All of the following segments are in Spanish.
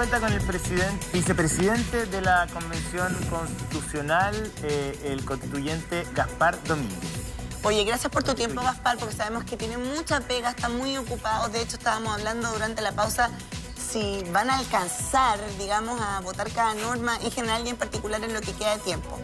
vuelta con el vicepresidente de la Convención Constitucional, el constituyente Gaspar Domínguez. Oye, gracias por tu tiempo, Gaspar, porque sabemos que tiene mucha pega, está muy ocupado. De hecho, estábamos hablando durante la pausa si van a alcanzar, digamos, a votar cada norma en general y en particular en lo que queda de tiempo.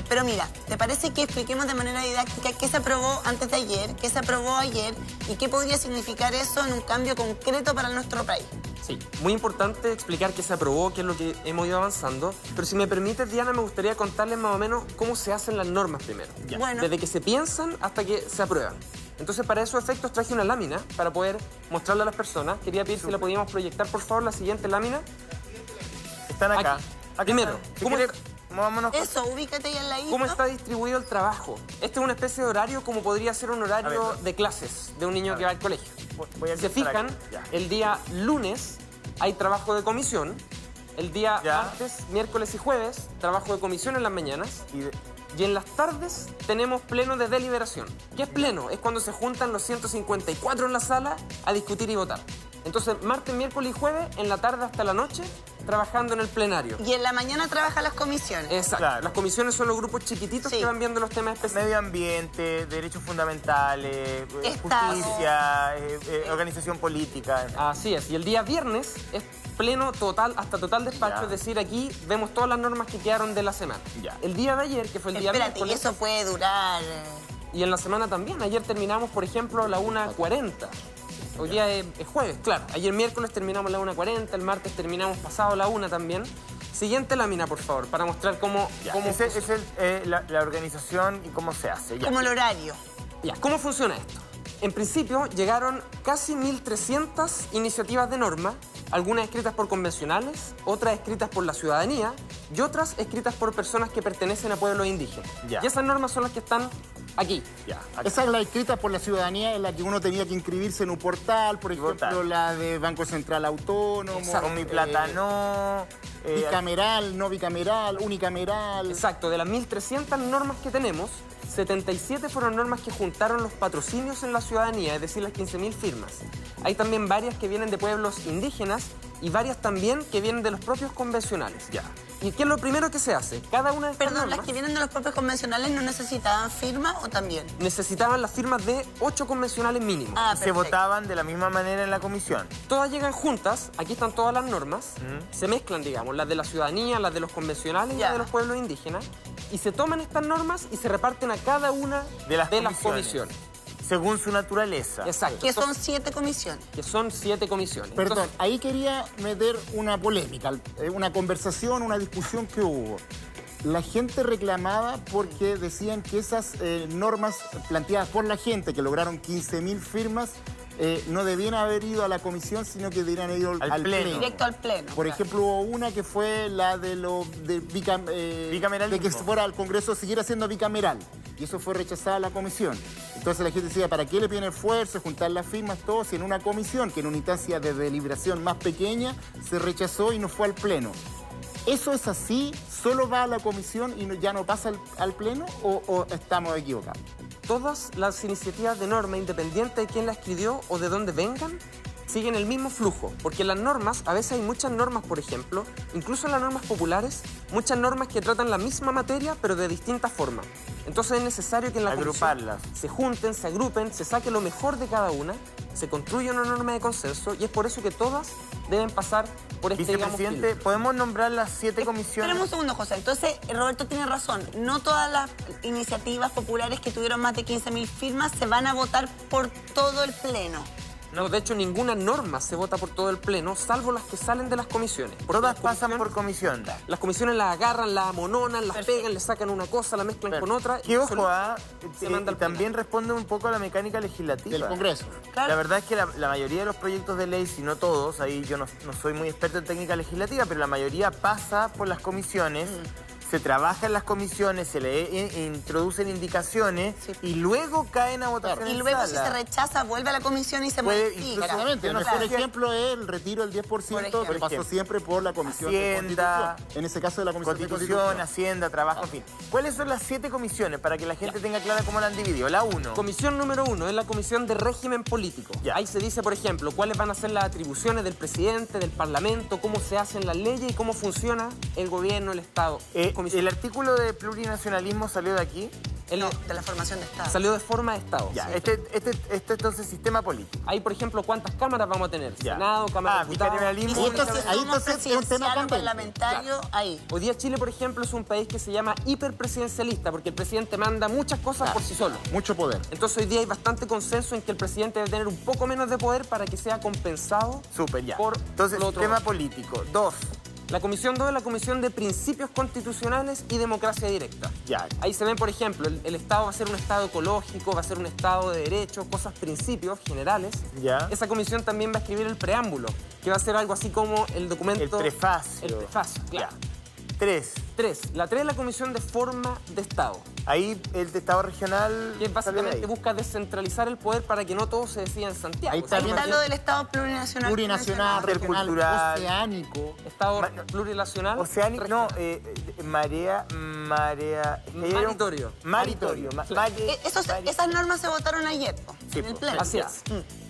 Pero mira, ¿te parece que expliquemos de manera didáctica qué se aprobó antes de ayer, qué se aprobó ayer y qué podría significar eso en un cambio concreto para nuestro país? Sí, muy importante explicar qué se aprobó, qué es lo que hemos ido avanzando. Pero si me permites, Diana, me gustaría contarles más o menos cómo se hacen las normas primero. Bueno. Desde que se piensan hasta que se aprueban. Entonces, para esos efectos traje una lámina para poder mostrarle a las personas. Quería pedir si la podíamos proyectar, por favor, la siguiente lámina. Están acá. Aquí. Primero, vámonos. Eso, ubícate ahí al ladito. ¿Cómo está distribuido el trabajo? Este es una especie de horario como podría ser un horario de clases de un niño que va al colegio. Se fijan, el día lunes hay trabajo de comisión, el día martes, miércoles y jueves, trabajo de comisión en las mañanas, y en las tardes tenemos pleno de deliberación. ¿Qué es pleno? Es cuando se juntan los 154 en la sala a discutir y votar. Entonces, martes, miércoles y jueves, en la tarde hasta la noche, trabajando en el plenario. Y en la mañana trabajan las comisiones. Exacto. Claro. Las comisiones son los grupos chiquititos que van viendo los temas específicos. Medio ambiente, derechos fundamentales, Estado, justicia, organización política. Así es. Y el día viernes es pleno total, hasta total despacho. Es decir, aquí vemos todas las normas que quedaron de la semana. El día de ayer, que fue el día miércoles... Espérate, ¿y eso puede durar? Y en la semana también. Ayer terminamos, por ejemplo, a la 1:40. Hoy día es jueves, claro. Ayer miércoles terminamos a la 1:40, el martes terminamos pasado la 1 también. Siguiente lámina, por favor, para mostrar cómo... Esa es la organización y cómo se hace. Como el horario. ¿Cómo funciona esto? En principio, llegaron casi 1.300 iniciativas de norma, algunas escritas por convencionales, otras escritas por la ciudadanía y otras escritas por personas que pertenecen a pueblos indígenas. Y esas normas son las que están aquí. Esa es la escrita por la ciudadanía, en la que uno tenía que inscribirse en un portal, por ejemplo, la de Banco Central Autónomo. Con mi plata no... bicameral, no bicameral, unicameral. Exacto, de las 1.300 normas que tenemos, 77 fueron normas que juntaron los patrocinios en la ciudadanía, es decir, las 15.000 firmas. Hay también varias que vienen de pueblos indígenas y varias también que vienen de los propios convencionales. ¿Y qué es lo primero que se hace? Cada una de estas normas... ¿las que vienen de los propios convencionales no necesitaban firma o también? Necesitaban las firmas de 8 convencionales mínimos. Se votaban de la misma manera en la comisión. Todas llegan juntas, aquí están todas las normas, se mezclan, digamos, las de la ciudadanía, las de los convencionales y las de los pueblos indígenas, y se toman estas normas y se reparten a cada una de las comisiones. Según su naturaleza. Exacto. Que son 7 comisiones. Que son 7 comisiones. Perdón, entonces, ahí quería meter una polémica, una conversación, una discusión que hubo. La gente reclamaba porque decían que esas normas planteadas por la gente, que lograron 15.000 firmas, no debían haber ido a la comisión, sino que debían haber ido al pleno. Directo al pleno. Por ejemplo, hubo una que fue la de que fuera al Congreso, siguiera siendo bicameral. Y eso fue rechazada la comisión. Entonces la gente decía, ¿para qué le piden esfuerzo, juntar las firmas, todo? Si en una comisión, que en una instancia de deliberación más pequeña, se rechazó y no fue al pleno. ¿Eso es así? ¿Solo va a la comisión y ya no pasa al pleno? ¿O estamos equivocados? Todas las iniciativas de norma, independiente de quién la escribió o de dónde vengan, siguen el mismo flujo, porque las normas, a veces hay muchas normas, por ejemplo, incluso en las normas populares, muchas normas que tratan la misma materia, pero de distintas formas. Entonces es necesario que en la comisión se junten, se agrupen, se saque lo mejor de cada una, se construya una norma de consenso, y es por eso que todas deben pasar por este, Vicepresidente, ¿podemos nombrar las 7 comisiones? Espérame un segundo, José. Entonces, Roberto tiene razón. No todas las iniciativas populares que tuvieron más de 15.000 firmas se van a votar por todo el pleno. No, de hecho, ninguna norma se vota por todo el pleno, salvo las que salen de las comisiones. Todas pasan por comisión. Las comisiones las agarran, las amononan, las pegan, le sacan una cosa, la mezclan con otra. Que ojo, también responde un poco a la mecánica legislativa del Congreso. Claro. La verdad es que la mayoría de los proyectos de ley, si no todos, ahí yo no soy muy experto en técnica legislativa, pero la mayoría pasa por las comisiones. se trabaja en las comisiones, se le introducen indicaciones y luego caen a votación Y en luego sala. si se rechaza, vuelve a la comisión y se modifica. Exactamente. El mejor ejemplo es el retiro del 10% que pasó siempre por la Comisión de Hacienda, Constitución. En ese caso de la Comisión de Constitución, Hacienda, Trabajo, en fin. ¿Cuáles son las 7 comisiones para que la gente tenga clara cómo la han dividido? La 1. Comisión número 1 es la comisión de régimen político. Ahí se dice, por ejemplo, cuáles van a ser las atribuciones del presidente, del parlamento, cómo se hacen las leyes y cómo funciona el gobierno, el Estado. ¿El artículo de plurinacionalismo salió de aquí? No, de la formación de Estado. Salió de forma de Estado. Ya, Sí. este entonces sistema político. Ahí, por ejemplo, ¿cuántas cámaras vamos a tener? Ya. Senado, Cámara de Diputados. bicameralismo. Y entonces, ahí somos entonces es un tema presidencial o candente. parlamentario, ahí. Hoy día Chile, por ejemplo, es un país que se llama hiperpresidencialista porque el presidente manda muchas cosas por sí solo. Mucho poder. Entonces hoy día hay bastante consenso en que el presidente debe tener un poco menos de poder para que sea compensado Súper, ya. por Entonces, lo otro. sistema político. 2. La comisión 2 es la comisión de principios constitucionales y democracia directa. Ya. Ahí se ven, por ejemplo, el Estado va a ser un Estado ecológico, va a ser un Estado de derechos, cosas, principios generales. Ya. Esa comisión también va a escribir el preámbulo, que va a ser algo así como el documento... El prefacio. El prefacio, claro. Ya. 3. 3. La 3 es la comisión de forma de Estado, Ahí el de Estado regional. que sale básicamente de ahí. busca descentralizar el poder para que no todo se decida en Santiago. Ahí está Ahí bien. está lo del Estado plurinacional. Plurinacional, regional, Intercultural. oceánico. Estado plurinacional. Oceánico, no, marea. Maritorio. Maritorio. Esas normas se votaron ayer, Sí, en el po. pleno. Así es.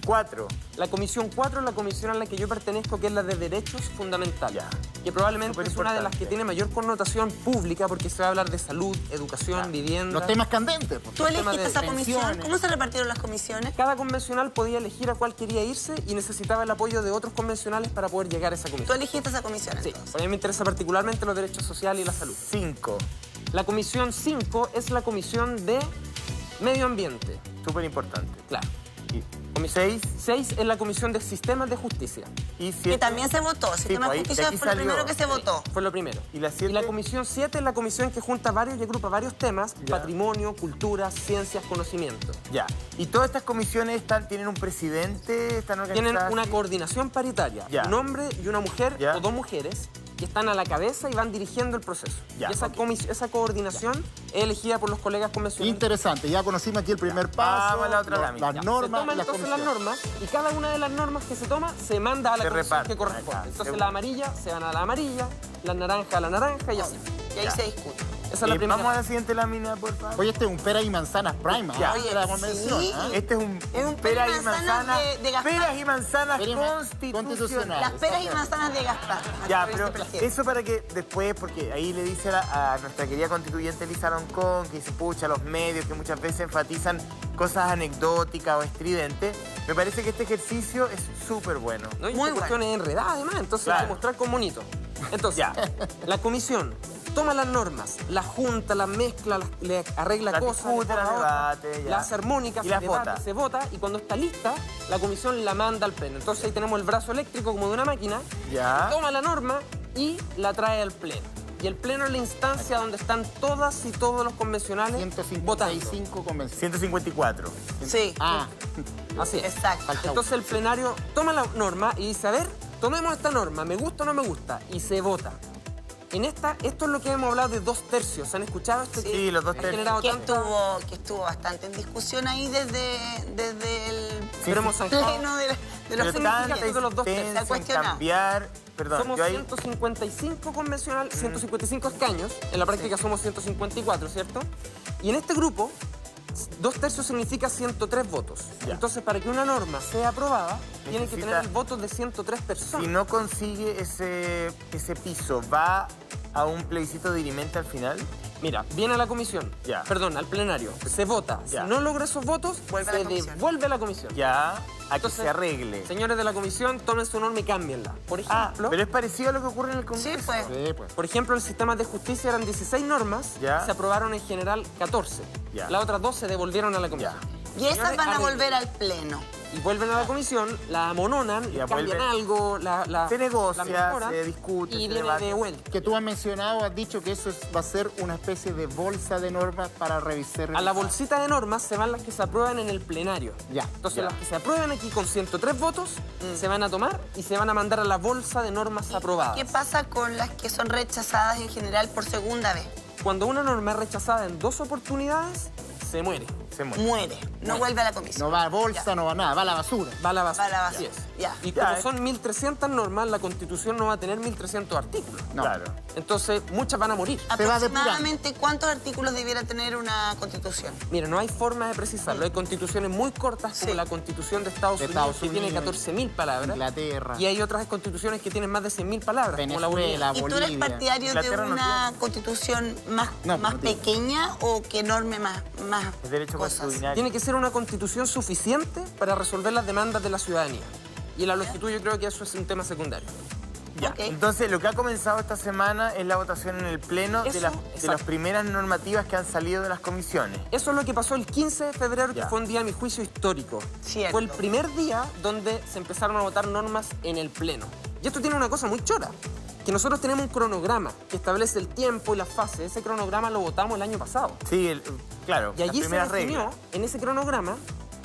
4. La comisión 4 es la comisión a la que yo pertenezco, que es la de derechos fundamentales. Que probablemente Súper es una de las importante. que tiene mayor connotación pública porque se va a hablar de salud, educación, vivienda. Los temas candentes. Pues. ¿Tú tema elegiste de esa comisión? pensiones. ¿Cómo se repartieron las comisiones? Cada convencional podía elegir a cuál quería irse y necesitaba el apoyo de otros convencionales para poder llegar a esa ¿Tú comisión. elegiste esa comisión Sí, entonces? a mí me interesa particularmente los derechos sociales y la salud. 5. La comisión 5 es la comisión de medio ambiente. Súper importante. Claro. 6 6 es la comisión de sistemas de justicia. y 7. Que también se votó. El sistema pues, de ahí- justicia de aquí fue lo salió. primero que se votó. Fue lo primero. ¿Y la 7? Y la comisión 7 es la comisión que junta varios y agrupa varios temas: Ya. patrimonio, cultura, ciencias, conocimiento. Ya. ¿Y todas estas comisiones tienen un presidente? ¿Están Tienen organizadas? una así? coordinación paritaria, Ya. un hombre y una mujer Ya. o dos mujeres que están a la cabeza y van dirigiendo el proceso. Ya, Y esa, esa coordinación es elegida por los colegas convencionales. Interesante. Ya conocimos aquí el primer paso. Vamos a la otra lámina. Las Ya. Se normas toman y las entonces las comisiones. normas y cada una de las normas que se toma se manda a la Se comisión reparte. que corresponde. Acá. Entonces Se- las amarillas se van a la amarilla, las naranjas a la naranja y así. Y ahí Ya. se discute. Esa es la primera. Vamos a la siguiente lámina, por favor. Oye, este es un pera y manzanas prime. Ya. ¿ah? Oye, de la convención. sí. ¿ah? Este es un pera pera y y manzana. de Gaspar. Peras y manzanas Pera y constitucionales. constitucionales. Las peras y manzanas de Gaspar. Ya, Por pero ese presidente. eso para que después, porque ahí le dice a nuestra querida constituyente Elisa Loncón, que dice, pucha, los medios que muchas veces enfatizan cosas anecdóticas o estridentes, me parece que este ejercicio es súper bueno. ¿No? Y Muy esta cuestión es enredada además, entonces Claro. hay que mostrar con bonito. Entonces, Ya. la comisión toma las normas, las junta, las mezcla, le arregla Las cosas, discute, le pone las otra, debate, ya. las hace armónicas, Y se las debate, vota. se vota y cuando está lista, la comisión la manda al pleno. Entonces ahí tenemos el brazo eléctrico como de una máquina, Ya. toma la norma y la trae al pleno. Y el pleno es la instancia donde están todas y todos los convencionales votando. 155 convenciones. 154. Sí. Ah, Así es. Exacto. Falta Entonces el plenario toma la norma y dice, a ver, tomemos esta norma, me gusta o no me gusta, y se vota. Esto es lo que hemos hablado de 2 tercios. ¿Han escuchado esto? Sí, los 2 Ha tercios. generado Que tanta- estuvo bastante en discusión ahí desde el Pero hemos zanjado. pleno de los Pero significa tanta esto de los 2 tercios? Se ha insistencia en cuestionado. cambiar... Perdón, Somos yo ahí... 155 convencional, 155 escaños. En la práctica somos 154, ¿cierto? Y en este grupo, 2 tercios significa 103 votos. Ya. Entonces, para que una norma sea aprobada, tiene que Necesita- tener el voto de 103 personas. Si no consigue ese piso, ¿va a un plebiscito dirimente al final? Mira, viene a la comisión, Ya. perdón, al plenario, se vota. Ya. Si no logra esos votos, Vuelve a se la comisión. devuelve a la comisión. Ya, a que Entonces, se arregle. Señores de la comisión, tomen su norma y cámbienla. Por ejemplo, Pero es parecido a lo que ocurre en el Congreso. Sí, pues. sí, pues. por ejemplo, el sistema de justicia eran 16 normas, Ya. se aprobaron en general 14. Ya. Las otras 2 se devolvieron a la comisión. Y esas Señores, van a arreglen. volver al pleno. y vuelven a la comisión, la amononan, cambian algo, se negocia, la mejoran, se discute, y se viene debate. de vuelta. Que tú has mencionado, has dicho que eso va a ser una especie de bolsa de normas para revisar. A la bolsita de normas se van las que se aprueban en el plenario. Ya. Entonces las que se aprueban aquí con 103 votos se van a tomar y se van a mandar a la bolsa de normas aprobadas. ¿Qué pasa con las que son rechazadas en general por segunda vez? Cuando una norma es rechazada en 2 oportunidades, se muere. Muere. No vuelve a la comisión. No va a bolsa, no va a nada, va a la basura. Va a la basura. Va a la basura. Así es. Ya. Y como son 1.300 normas, la Constitución no va a tener 1.300 artículos. No. Claro. Entonces, muchas van a morir. Se va ¿Aproximadamente cuántos artículos debiera tener una constitución? Mira, no hay forma de precisarlo. Hay constituciones muy cortas, como la Constitución de Estados Unidos, que tiene 14.000 palabras. Inglaterra. Y hay otras constituciones que tienen más de 100.000 palabras, como la Venezuela, ¿Y tú eres Bolivia. partidario de Inglaterra no una constitución más pequeña o que norme más El derecho cosas? constitucional. Tiene que ser una constitución suficiente para resolver las demandas de la ciudadanía. Y la longitud yo creo que eso es un tema secundario. Ya. Ok. Entonces, lo que ha comenzado esta semana es la votación en el Pleno de Eso, las exacto. primeras normativas que han salido de las comisiones. Eso es lo que pasó el 15 de febrero, que Ya. fue un día, a mi juicio, histórico. Cierto. Fue el primer día donde se empezaron a votar normas en el Pleno. Y esto tiene una cosa muy chora, que nosotros tenemos un cronograma que establece el tiempo y las fases. Ese cronograma lo votamos el año pasado. Sí, claro, Y las allí se primeras definió, reglas. en ese cronograma,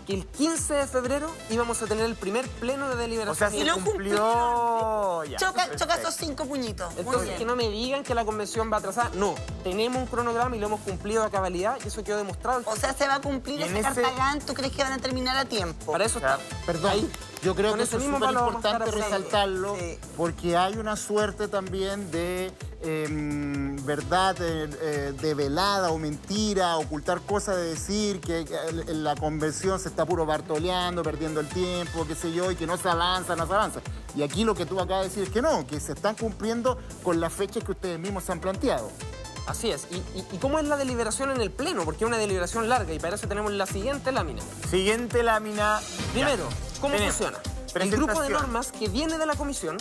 que el 15 de febrero íbamos a tener el primer pleno de deliberación. O sea, Y se lo cumplió. Ya, Choca perfecto. esos 5 puñitos. Muy Entonces, bien. que no me digan que la convención va atrasada. No, tenemos un cronograma y lo hemos cumplido a cabalidad y eso quedó demostrado. O sea, se va a cumplir Y en esa ese- carta. ¿Tú crees que van a terminar a tiempo? Para eso Ya. está. Perdón, Ahí. yo creo Con que ese eso es mismo súper valor vamos a estar importante apoyando. resaltarlo, Sí. porque hay una suerte también de verdad develada o mentira, ocultar cosas, de decir que en la convención se está puro bartoleando, perdiendo el tiempo, qué sé yo, y que no se avanza, no se avanza. Y aquí lo que tú acabas de decir es que no, que se están cumpliendo con las fechas que ustedes mismos se han planteado. Así es. ¿Y cómo es la deliberación en el pleno? Porque es una deliberación larga y para eso tenemos la siguiente lámina. Siguiente lámina. Primero, ¿cómo Tenemos funciona? El grupo de presentación. normas que viene de la comisión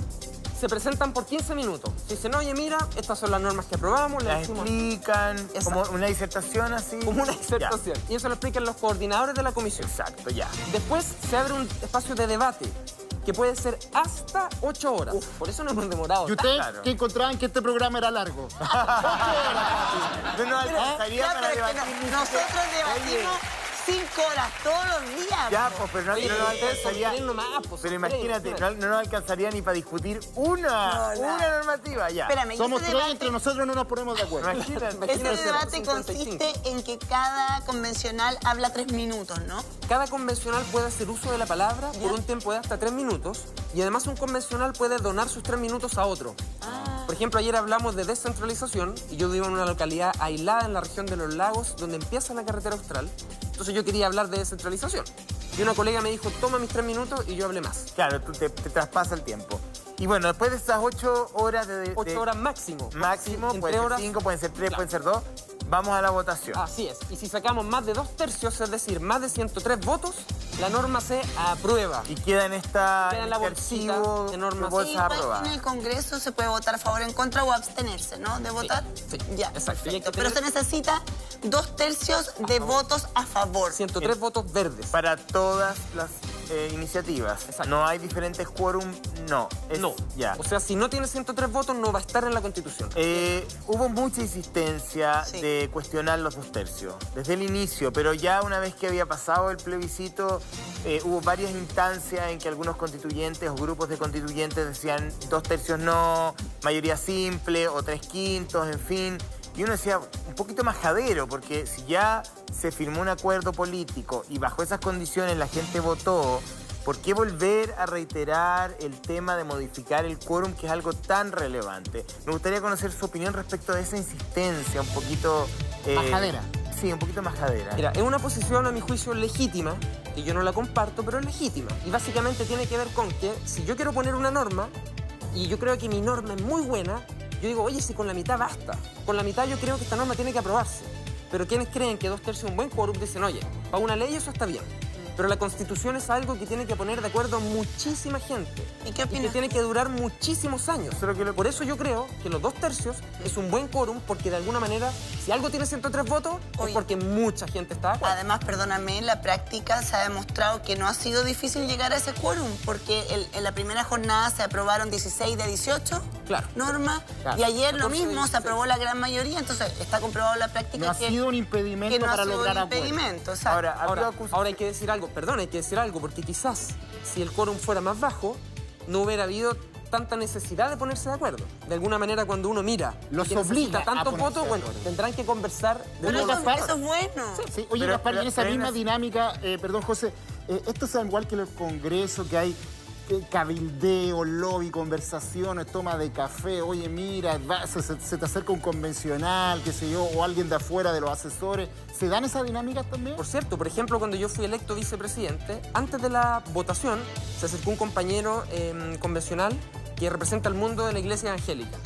se presentan por 15 minutos. Dicen, oye, mira, estas son las normas que aprobamos, Las decimos explican como Exacto. una disertación así. como una disertación. Y eso lo explican los coordinadores de la comisión. Ya. Exacto, ya. Después se abre un espacio de debate que puede ser hasta 8 horas. Por eso nos hemos demorado. ¿Y ustedes Claro. que encontraban que este programa era largo? No nos alcanzaría Ya, para pero es que debatir ni nosotros siquiera- debatimos 5 horas todos los días. Ya, po. pues, pero no, Oye, no nos ustedes son alcanzaría. 3 nomás, pues, son Pero imagínate, 3. no nos alcanzaría ni para discutir una normativa, ya. Espérame, y Somos ese tres, debate- entre nosotros no nos ponemos de acuerdo. Imagínate. Ese Imagínate, debate 55. consiste en que cada convencional habla 3 minutos, ¿no? Cada convencional puede hacer uso de la palabra por un tiempo de hasta 3 minutos y además un convencional puede donar sus 3 minutos a otro. Por ejemplo, ayer hablamos de descentralización y yo vivo en una localidad aislada en la región de los lagos donde empieza la carretera austral. Entonces yo quería hablar de descentralización. Y una colega me dijo, toma mis 3 minutos y yo hablé más. Claro, tú te traspasa el tiempo. Y bueno, después de esas 8 horas de 8 horas máximo. máximo, En pueden 3 ser horas. 5, pueden ser 3, Claro. pueden ser 2, vamos a la votación. Así es. Y si sacamos más de 2/3, es decir, más de 103 votos, la norma se aprueba. Y queda en esta Queda en la este bolsita archivo de normas. bolsa Igual aprobada. en el Congreso se puede votar a favor, en contra o abstenerse, ¿no? De votar. sí, Ya, exacto. Y hay que perfecto. Pero se tener- necesita 2/3 de votos a favor. 103 votos verdes. Para todas las iniciativas. Exacto. No hay diferentes quórum, no. Es- No. Ya. O sea, si no tiene 103 votos, no va a estar en la Constitución. Hubo mucha insistencia Sí. de cuestionar los 2/3 desde el inicio, pero ya una vez que había pasado el plebiscito, hubo varias instancias en que algunos constituyentes o grupos de constituyentes decían 2/3 no, mayoría simple o 3/5, en fin. Y uno decía, un poquito majadero, porque si ya se firmó un acuerdo político y bajo esas condiciones la gente votó, ¿por qué volver a reiterar el tema de modificar el quórum, que es algo tan relevante? Me gustaría conocer su opinión respecto de esa insistencia, un poquito... Majadera. Sí, un poquito majadera. Mira, es una posición a mi juicio legítima, que yo no la comparto, pero es legítima. Y básicamente tiene que ver con que si yo quiero poner una norma, y yo creo que mi norma es muy buena, yo digo, oye, si con la mitad basta. Con la mitad yo creo que esta norma tiene que aprobarse. Pero quienes creen que 2/3 es un buen quórum dicen, oye, para una ley eso está bien. Pero la Constitución es algo que tiene que poner de acuerdo a muchísima gente. ¿Y qué opinas? Y que tiene que durar muchísimos años. Por eso yo creo que los 2/3 es un buen quórum, porque de alguna manera, si algo tiene 103 votos, es porque mucha gente está de acuerdo. Además, perdóname, en la práctica se ha demostrado que no ha sido difícil llegar a ese quórum, porque en la primera jornada se aprobaron 16 de 18 normas, y ayer lo mismo, se aprobó la gran mayoría, entonces está comprobado en la práctica no ha sido un impedimento para lograr acuerdos. Ahora hay que decir algo, hay que decir algo, porque quizás si el quórum fuera más bajo, no hubiera habido tanta necesidad de ponerse de acuerdo. De alguna manera, cuando uno mira los obliga tantos votos, bueno, tendrán que conversar de eso es bueno. Sí. Oye, Gaspar, y en esa misma dinámica, perdón, José, esto es igual que en el Congreso, que hay cabildeo, lobby, conversaciones, toma de café, oye, mira, se te acerca un convencional, qué sé yo, o alguien de afuera de los asesores. ¿Se dan esas dinámicas también? Por cierto, por ejemplo, cuando yo fui electo vicepresidente, antes de la votación, se acercó un compañero convencional que representa el mundo de la iglesia evangélica.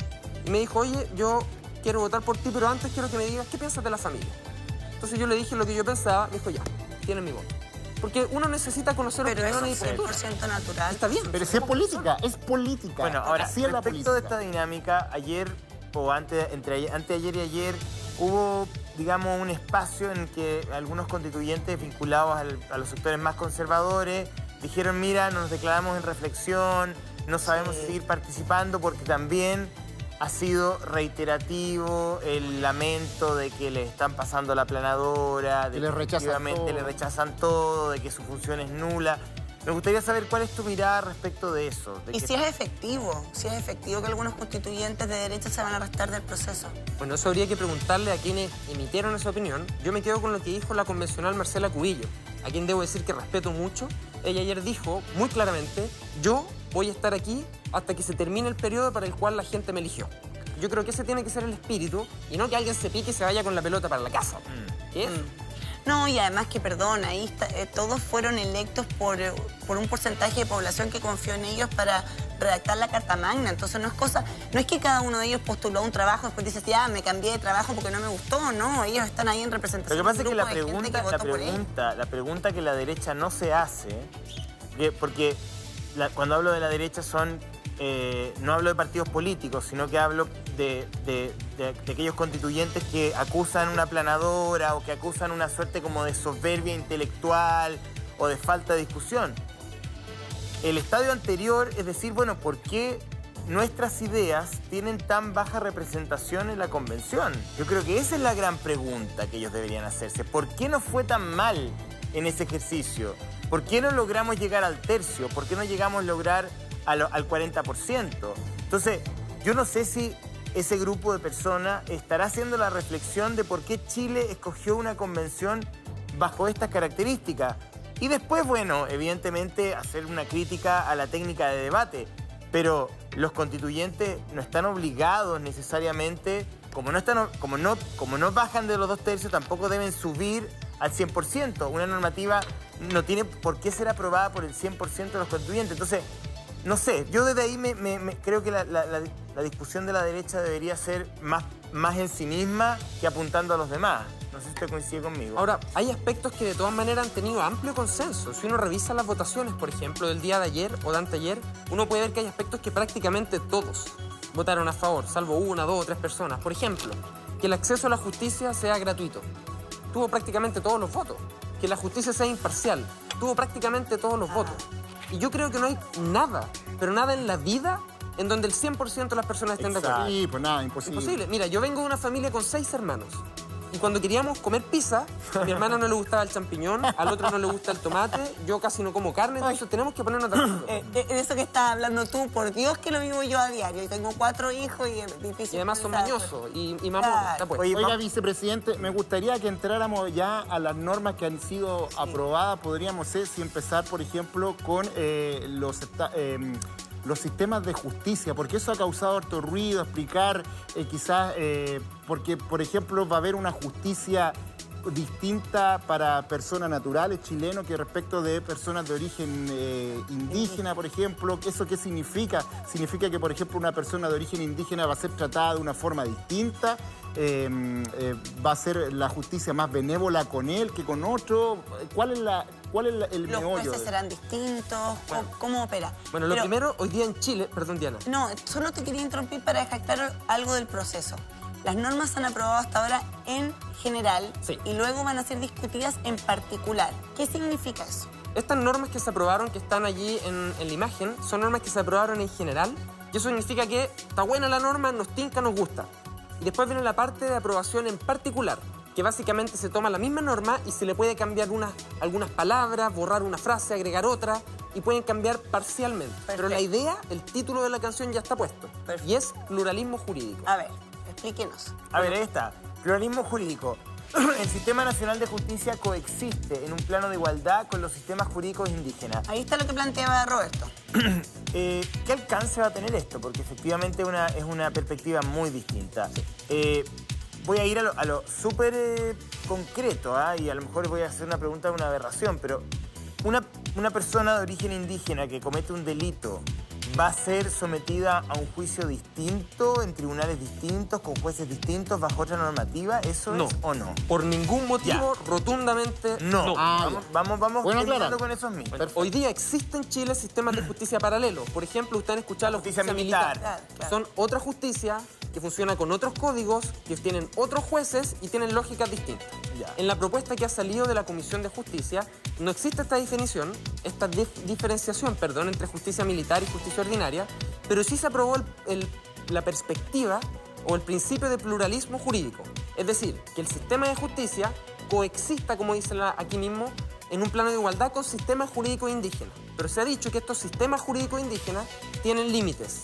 Y me dijo, oye, yo quiero votar por ti, pero antes quiero que me digas qué piensas de la familia. Entonces yo le dije lo que yo pensaba, me dijo, ya, tienes mi voto. Porque uno necesita conocer opiniones y posturas. Pero eso es 100% natural. Está bien. Pero si es política, es política. Bueno, ahora, así es la política. respecto de esta dinámica, ayer o anteayer y ayer hubo, digamos, un espacio en que algunos constituyentes vinculados a los sectores más conservadores dijeron, mira, nos declaramos en reflexión, no sabemos si seguir participando porque también ha sido reiterativo el lamento de que le están pasando la aplanadora, de que efectivamente le rechazan todo, de que su función es nula. Me gustaría saber cuál es tu mirada respecto de eso. Y si es efectivo que algunos constituyentes de derecha se van a restar del proceso. Bueno, eso habría que preguntarle a quienes emitieron esa opinión. Yo me quedo con lo que dijo la convencional Marcela Cubillo, a quien debo decir que respeto mucho. Ella ayer dijo muy claramente, yo voy a estar aquí hasta que se termine el periodo para el cual la gente me eligió. Yo creo que ese tiene que ser el espíritu y no que alguien se pique y se vaya con la pelota para la casa. ¿Qué es? No, y además que, perdón, ahí todos fueron electos por un porcentaje de población que confió en ellos para redactar la Carta Magna. Entonces no es que cada uno de ellos postuló un trabajo y después dice, ya, me cambié de trabajo porque no me gustó. No, ellos están ahí en representación. Lo que pasa es que la pregunta que la derecha no se hace, porque cuando hablo de la derecha no hablo de partidos políticos, sino que hablo de aquellos constituyentes que acusan una aplanadora o que acusan una suerte como de soberbia intelectual o de falta de discusión. El estadio anterior es decir, bueno, ¿por qué nuestras ideas tienen tan baja representación en la convención? Yo creo que esa es la gran pregunta que ellos deberían hacerse. ¿Por qué nos fue tan mal en ese ejercicio? ¿Por qué no logramos llegar al tercio? ¿Por qué no llegamos a lograr al 40%? Entonces, yo no sé si ese grupo de personas estará haciendo la reflexión de por qué Chile escogió una convención bajo estas características. Y después, bueno, evidentemente hacer una crítica a la técnica de debate. Pero los constituyentes no están obligados necesariamente, como no bajan de los 2/3, tampoco deben subir al 100%. Una normativa no tiene por qué ser aprobada por el 100% de los constituyentes. Entonces, no sé, yo desde ahí creo que la discusión de la derecha debería ser más en sí misma que apuntando a los demás. No sé si usted coincide conmigo. Ahora, hay aspectos que de todas maneras han tenido amplio consenso. Si uno revisa las votaciones, por ejemplo, del día de ayer o de anteayer, uno puede ver que hay aspectos que prácticamente todos votaron a favor, salvo una, dos o tres personas. Por ejemplo, que el acceso a la justicia sea gratuito. Tuvo prácticamente todos los votos. Que la justicia sea imparcial. Tuvo prácticamente todos los votos. Y yo creo que no hay nada, pero nada en la vida en donde el 100% de las personas estén de acuerdo. Sí, pues nada, imposible. Imposible. Mira, yo vengo de una familia con 6 hermanos. Y cuando queríamos comer pizza, a mi hermano no le gustaba el champiñón, al otro no le gusta el tomate, yo casi no como carne, entonces tenemos que ponernos de acuerdo. De eso que estás hablando tú, por Dios que lo vivo yo a diario. Tengo 4 hijos y es difícil. Y además son mañosos y mamón. Oiga, vicepresidente, me gustaría que entráramos ya a las normas que han sido aprobadas. Podríamos si empezar, por ejemplo, con los sistemas de justicia, porque eso ha causado harto ruido, explicar quizás, porque, por ejemplo, va a haber una justicia distinta para personas naturales chilenos que respecto de personas de origen indígena, por ejemplo. ¿Eso qué significa? ¿Significa que, por ejemplo, una persona de origen indígena va a ser tratada de una forma distinta? ¿Va a ser la justicia más benévola con él que con otro? ¿Cuál es el meollo? ¿Los jueces serán distintos? Bueno, ¿cómo opera? Bueno, lo primero, hoy día en Chile... Perdón, Diana. No, solo te quería interrumpir para dejar claro algo del proceso. Las normas se han aprobado hasta ahora en general y luego van a ser discutidas en particular. ¿Qué significa eso? Estas normas que se aprobaron, que están allí en la imagen, son normas que se aprobaron en general y eso significa que está buena la norma, nos tinca, nos gusta. Y después viene la parte de aprobación en particular, que básicamente se toma la misma norma y se le puede cambiar algunas palabras, borrar una frase, agregar otra y pueden cambiar parcialmente. Perfecto. Pero la idea, el título de la canción ya está puesto. Perfecto. Y es pluralismo jurídico. A ver, explíquenos. A ver, ahí está. Pluralismo jurídico. El Sistema Nacional de Justicia coexiste en un plano de igualdad con los sistemas jurídicos indígenas. Ahí está lo que planteaba Roberto. ¿Qué alcance va a tener esto? Porque efectivamente es una perspectiva muy distinta. Voy a ir a lo súper concreto, y a lo mejor voy a hacer una pregunta de una aberración, pero una persona de origen indígena que comete un delito va a ser sometida a un juicio distinto, en tribunales distintos, con jueces distintos, bajo otra normativa. ¿Eso es o no? Por ningún motivo, rotundamente no. Vamos terminando con esos mitos. Bueno, hoy día existen en Chile sistemas de justicia paralelos. Por ejemplo, ustedes han escuchado la justicia militar. Claro. Son otra justicia que funciona con otros códigos, que tienen otros jueces y tienen lógicas distintas. En la propuesta que ha salido de la Comisión de Justicia no existe esta diferenciación entre justicia militar y justicia ordinaria, pero sí se aprobó la perspectiva o el principio de pluralismo jurídico. Es decir, que el sistema de justicia coexista, como dice aquí mismo, en un plano de igualdad con sistemas jurídicos indígenas. Pero se ha dicho que estos sistemas jurídicos indígenas tienen límites.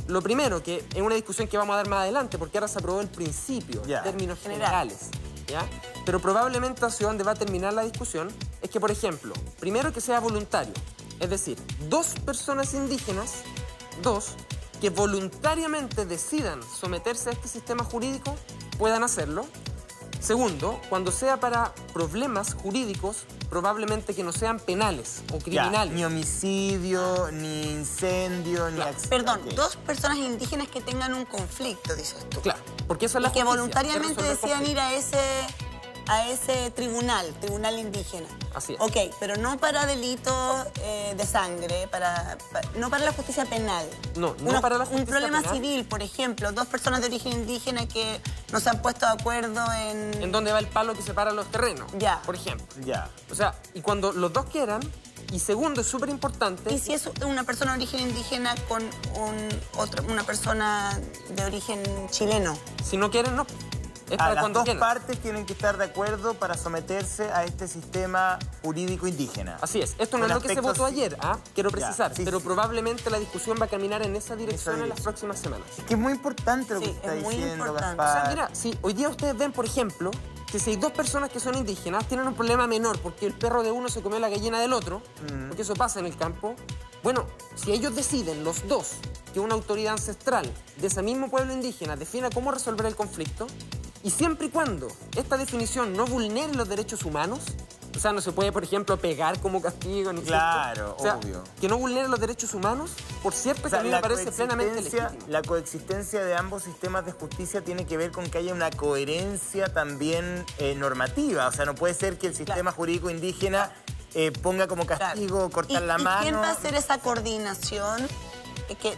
Lo primero, que es una discusión que vamos a dar más adelante, porque ahora se aprobó el principio, en términos generales. ¿Ya? Pero probablemente hacia donde va a terminar la discusión es que, por ejemplo, primero que sea voluntario. Es decir, dos personas indígenas, que voluntariamente decidan someterse a este sistema jurídico, puedan hacerlo. Segundo, cuando sea para problemas jurídicos, probablemente que no sean penales o criminales. Ni homicidio, ni incendio, ni accidente. Perdón, dos personas indígenas que tengan un conflicto, dices tú. Claro, porque eso es la justicia. Que voluntariamente decidan ir a ese tribunal indígena. Así es. Ok, pero no para delitos de sangre, no para la justicia penal. No para la justicia Un problema penal. Civil, por ejemplo, dos personas de origen indígena que no se han puesto de acuerdo en... ¿En dónde va el palo que separa los terrenos? Por ejemplo. O sea, y cuando los dos quieran, y segundo, es súper importante... ¿Y si es una persona de origen indígena con una persona de origen chileno? Si no quieren, no. Las dos partes tienen que estar de acuerdo para someterse a este sistema jurídico indígena. Así es. Esto no es lo que se votó ayer, quiero precisar, pero probablemente la discusión va a caminar en esa dirección en las próximas semanas. Es que es muy importante lo que está diciendo, Gaspar. O sea, mira, si hoy día ustedes ven, por ejemplo, que si hay dos personas que son indígenas, tienen un problema menor porque el perro de uno se comió la gallina del otro, porque eso pasa en el campo. Bueno, si ellos deciden, los dos, que una autoridad ancestral de ese mismo pueblo indígena defina cómo resolver el conflicto, y siempre y cuando esta definición no vulnere los derechos humanos, o sea, no se puede, por ejemplo, pegar como castigo, ¿no es cierto? O sea, obvio. Que no vulnere los derechos humanos, por cierto, que a mí me parece plenamente legítimo. La coexistencia de ambos sistemas de justicia tiene que ver con que haya una coherencia también normativa. O sea, no puede ser que el sistema jurídico indígena ponga como castigo cortar la mano. ¿Y quién va a hacer esa coordinación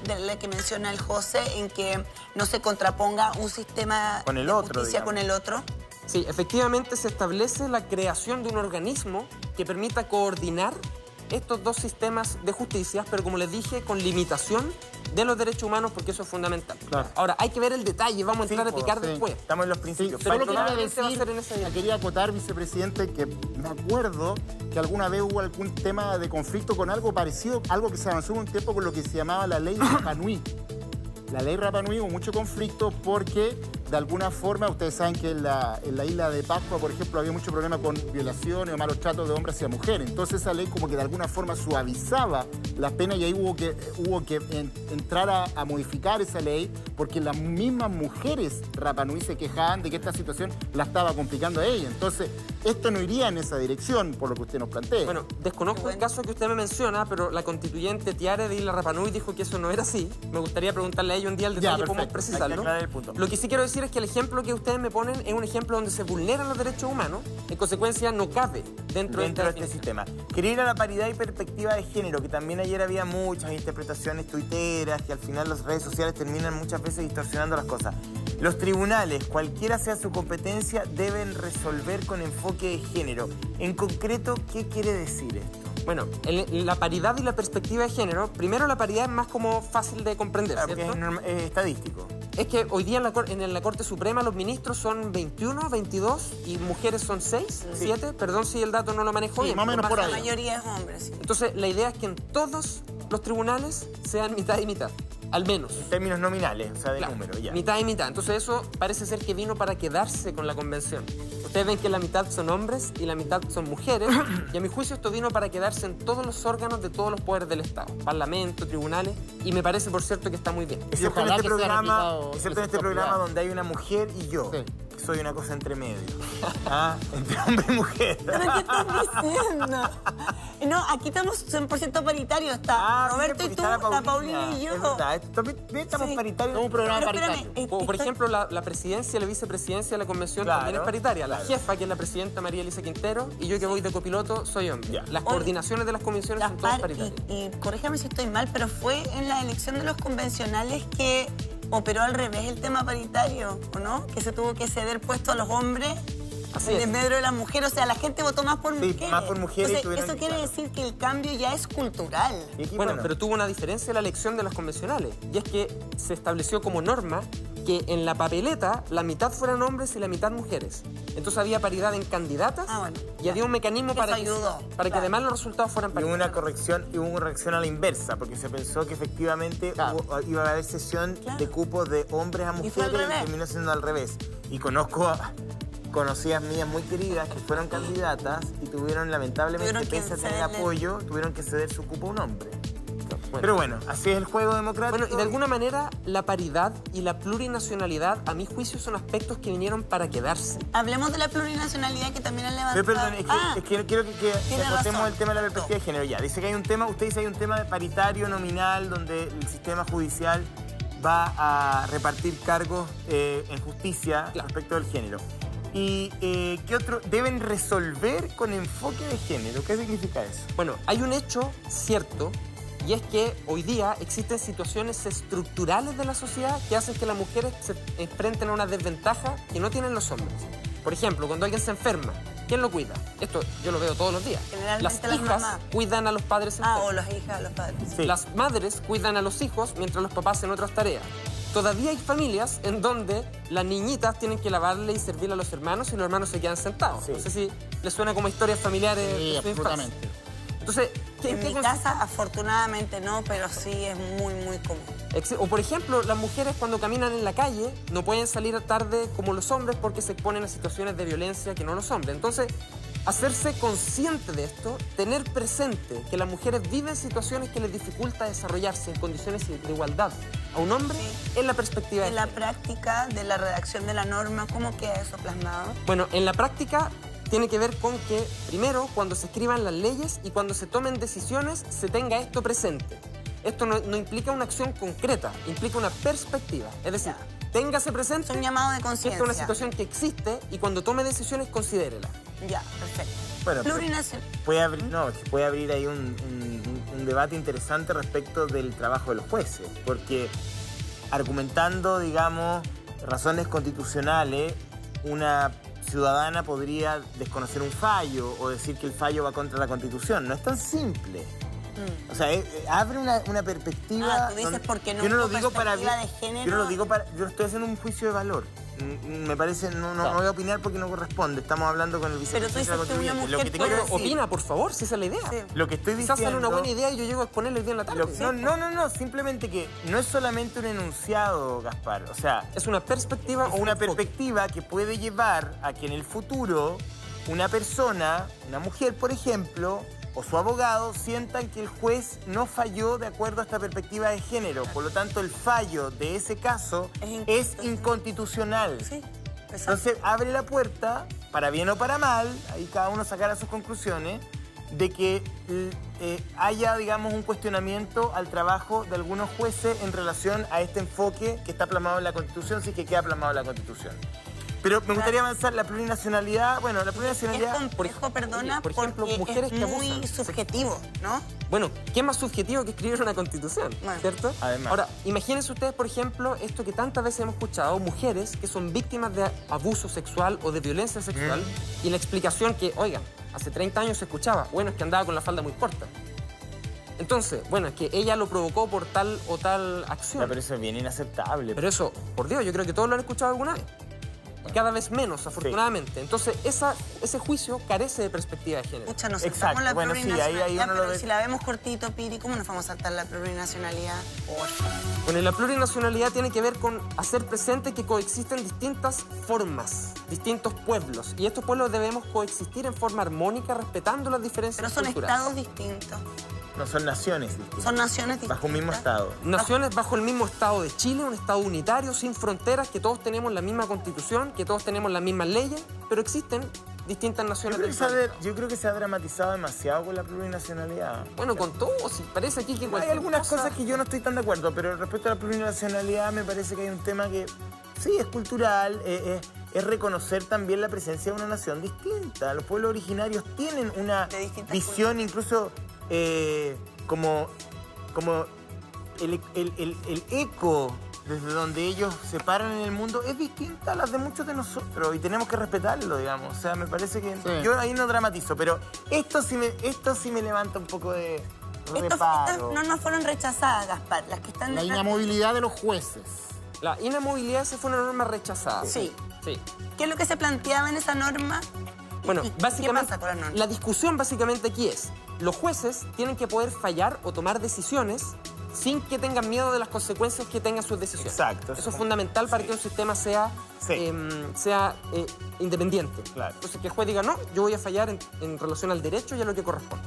de la que menciona el José, en que no se contraponga un sistema de justicia con el otro? Sí, efectivamente se establece la creación de un organismo que permita coordinar estos dos sistemas de justicia, pero como les dije, con limitación de los derechos humanos, porque eso es fundamental. Ahora, hay que ver el detalle, vamos a entrar a picar después. Estamos en los principios. Pero quería acotar, vicepresidente, que me acuerdo que alguna vez hubo algún tema de conflicto con algo parecido, algo que se avanzó un tiempo con lo que se llamaba la ley Rapa Nui. La ley Rapa Nui hubo mucho conflicto porque de alguna forma, ustedes saben que en la isla de Pascua, por ejemplo, había mucho problema con violaciones o malos tratos de hombres hacia mujeres. Entonces esa ley como que de alguna forma suavizaba las penas y ahí hubo que entrar a modificar esa ley porque las mismas mujeres Rapa Nui se quejaban de que esta situación la estaba complicando a ella. Entonces, esto no iría en esa dirección, por lo que usted nos plantea. Bueno, desconozco el caso que usted me menciona, pero la constituyente Tiare de Isla Rapa Nui dijo que eso no era así. Me gustaría preguntarle a ella un día el detalle, cómo precisarlo. Lo que sí quiero decir es que el ejemplo que ustedes me ponen es un ejemplo donde se vulneran los derechos humanos, en consecuencia no cabe dentro de este sistema. Quería ir a la paridad y perspectiva de género, que también ayer había muchas interpretaciones tuiteras, que al final las redes sociales terminan muchas veces distorsionando las cosas. Los tribunales, cualquiera sea su competencia, deben resolver con enfoque de género. En concreto, ¿qué quiere decir esto? Bueno, la paridad y la perspectiva de género, primero la paridad es más como fácil de comprender, ¿cierto? Es estadístico. Es que hoy día en la Corte Suprema los ministros son 21, 22 y mujeres son 6, 7. Perdón si el dato no lo manejo bien. Más o menos por ahí. La mayoría es hombres. Sí. Entonces, la idea es que en todos los tribunales sean mitad y mitad, al menos. En términos nominales, o sea, de número, ya. Mitad y mitad. Entonces eso parece ser que vino para quedarse con la convención. Ustedes ven que la mitad son hombres y la mitad son mujeres, y a mi juicio esto vino para quedarse en todos los órganos de todos los poderes del Estado, parlamento, tribunales, y me parece, por cierto, que está muy bien. Excepto en este programa donde hay una mujer y yo. Sí. Soy una cosa entre medio. Entre hombre y mujer. ¿Pero qué estás diciendo? No, aquí estamos 100% paritarios. Está Roberto y tú, la Paulina y yo. Es verdad, también estamos paritarios. Como un programa paritario. Por ejemplo, la presidencia y la vicepresidencia de la convención también es paritaria. La jefa, que es la presidenta María Elisa Quintero, y yo que voy de copiloto, soy hombre. Las coordinaciones de las comisiones son todas paritarias. Y corríjame si estoy mal, pero fue en la elección de los convencionales que operó al revés el tema paritario, ¿o no? Que se tuvo que ceder puesto a los hombres en medio de las mujeres. O sea, la gente votó más por mujeres. Más por mujeres. Entonces, eso quiere decir que el cambio ya es cultural. Bueno, pero tuvo una diferencia en la elección de las convencionales. Y es que se estableció como norma que en la papeleta la mitad fueran hombres y la mitad mujeres. Entonces había paridad en candidatas y había un mecanismo para que además los resultados fueran paritarios. Y hubo una corrección a la inversa, porque se pensó que efectivamente iba a haber cesión de cupos de hombres a mujeres y terminó siendo al revés. Y conozco conocidas mías muy queridas que fueron candidatas y tuvieron, lamentablemente, pese a tener apoyo, tuvieron que ceder su cupo a un hombre. Pero bueno, así es el juego democrático. Bueno, y de alguna manera la paridad y la plurinacionalidad, a mi juicio, son aspectos que vinieron para quedarse. Hablemos de la plurinacionalidad que también han levantado. Pero perdón, es que quiero que acotemos el tema de la perspectiva de género. Ya, dice que hay un tema, usted dice que hay un tema de paritario nominal donde el sistema judicial va a repartir cargos en justicia respecto del género. ¿Y qué otro? ¿Deben resolver con enfoque de género? ¿Qué significa eso? Bueno, hay un hecho cierto, y es que hoy día existen situaciones estructurales de la sociedad que hacen que las mujeres se enfrenten a una desventaja que no tienen los hombres. Por ejemplo, cuando alguien se enferma, ¿quién lo cuida? Esto yo lo veo todos los días. Las hijas cuidan a los padres enfermos. O las hijas a los padres. Sí. Las madres cuidan a los hijos mientras los papás hacen otras tareas. Todavía hay familias en donde las niñitas tienen que lavarle y servirle a los hermanos y los hermanos se quedan sentados. Sí. No sé si les suena como historias familiares. Sí, absolutamente. Entonces, en mi casa, afortunadamente no, pero sí es muy, muy común. O por ejemplo, las mujeres cuando caminan en la calle no pueden salir tarde como los hombres porque se exponen a situaciones de violencia que no los hombres. Entonces, hacerse consciente de esto, tener presente que las mujeres viven situaciones que les dificulta desarrollarse en condiciones de igualdad a un hombre, es la perspectiva. En la práctica de la redacción de la norma, ¿cómo queda eso plasmado? Bueno, en la práctica tiene que ver con que, primero, cuando se escriban las leyes y cuando se tomen decisiones, se tenga esto presente. Esto no implica una acción concreta, implica una perspectiva. Es decir, téngase presente. Es un llamado de conciencia. Esta es una situación que existe y cuando tome decisiones, considérela. Ya, perfecto. Bueno, puede abrir ahí un debate interesante respecto del trabajo de los jueces, porque argumentando, digamos, razones constitucionales, una ciudadana podría desconocer un fallo o decir que el fallo va contra la Constitución. No es tan simple. O sea, abre una perspectiva. Tú dices porque no yo no lo digo para de género. Yo no lo digo para. Yo estoy haciendo un juicio de valor. Me parece, no voy a opinar porque no corresponde. Estamos hablando con el vicepresidente de la Constituyente. Lo que te quiero decir, opina, por favor, si esa es la idea. Sí. Lo que estoy diciendo... Quizás sale una buena idea y yo llego a exponerlo hoy día en la tarde. No, simplemente que no es solamente un enunciado, Gaspar. O sea... Es una perspectiva o una perspectiva que puede llevar a que en el futuro una persona, una mujer, por ejemplo, o su abogado sientan que el juez no falló de acuerdo a esta perspectiva de género. Por lo tanto, el fallo de ese caso es inconstitucional. Sí, entonces, abre la puerta, para bien o para mal, ahí cada uno sacará sus conclusiones, de que haya, digamos, un cuestionamiento al trabajo de algunos jueces en relación a este enfoque que está plasmado en la Constitución, si es que queda plasmado en la Constitución. Pero me gustaría avanzar la plurinacionalidad. Bueno, la plurinacionalidad... Es complejo, perdona, por ejemplo, porque mujeres es que muy abusan. subjetivo, ¿no? Bueno, ¿qué más subjetivo que escribir una Constitución? Bueno. ¿Cierto? Además. Ahora, imagínense ustedes, por ejemplo, esto que tantas veces hemos escuchado, mujeres que son víctimas de abuso sexual o de violencia sexual, y la explicación que, oigan, hace 30 años se escuchaba, bueno, es que andaba con la falda muy corta. Entonces, bueno, es que ella lo provocó por tal o tal acción. Ya, pero eso es bien inaceptable. Pero eso, por Dios, yo creo que todos lo han escuchado alguna vez. Cada vez menos, afortunadamente. Sí. Entonces, ese juicio carece de perspectiva de género. Pucha, nos Exacto. saltamos la Bueno, sí, plurinacionalidad, ahí uno lo pero ve. si la vemos cortito, Piri, ¿cómo nos vamos a saltar la plurinacionalidad? Porfa. Bueno, y la plurinacionalidad tiene que ver con hacer presente que coexisten distintas formas, distintos pueblos. Y estos pueblos debemos coexistir en forma armónica, respetando las diferencias Pero son culturales. estados distintos. No, son naciones distintas. Son naciones distintas. Bajo un mismo estado. Naciones bajo el mismo estado de Chile, un estado unitario, sin fronteras, que todos tenemos la misma constitución, que todos tenemos las mismas leyes, pero existen distintas naciones del planeta. Yo creo que se ha dramatizado demasiado con la plurinacionalidad. Bueno, con todo, si parece aquí que Hay cualquier algunas cosa... cosas que yo no estoy tan de acuerdo, pero respecto a la plurinacionalidad me parece que hay un tema que sí es cultural, es reconocer también la presencia de una nación distinta. Los pueblos originarios tienen una visión incluso como el eco desde donde ellos se paran en el mundo es distinta a las de muchos de nosotros y tenemos que respetarlo, digamos. O sea, me parece que... Sí. Yo ahí no dramatizo, pero esto sí me levanta un poco de reparo. Estas no nos fueron rechazadas, Gaspar. Las que están... La inamovilidad de los jueces. La inamovilidad esa fue una norma rechazada. Sí. Sí. ¿Qué es lo que se planteaba en esa norma? Bueno, básicamente, ¿qué pasa con la norma? La discusión básicamente aquí es, los jueces tienen que poder fallar o tomar decisiones sin que tengan miedo de las consecuencias que tengan sus decisiones. Exacto. Eso es fundamental para que un sistema sea independiente. Claro. Entonces, que el juez diga, no, yo voy a fallar en relación al derecho y a lo que corresponde.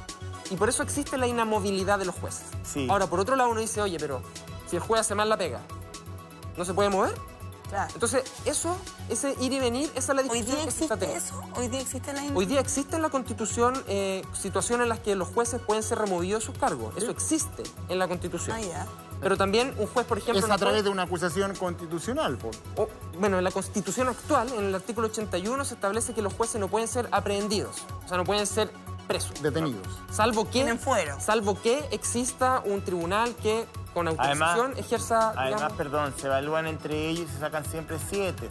Y por eso existe la inamovilidad de los jueces. Sí. Ahora, por otro lado, uno dice, oye, pero si el juez hace mal la pega, ¿no se puede mover? Claro. Entonces, ese ir y venir, esa es la discusión que se está teniendo. ¿Hoy día existe la Hoy día existe en la Constitución situaciones en las que los jueces pueden ser removidos de sus cargos. Eso existe en la Constitución. Ah, ya. Pero también un juez, por ejemplo... Es a través de una acusación constitucional, bueno, en la Constitución actual, en el artículo 81, se establece que los jueces no pueden ser aprehendidos. O sea, no pueden ser presos. Detenidos. Salvo Tienen fuero. Salvo que exista un tribunal que con autorización ejerza... Además, digamos, perdón, se evalúan entre ellos y se sacan siempre 7.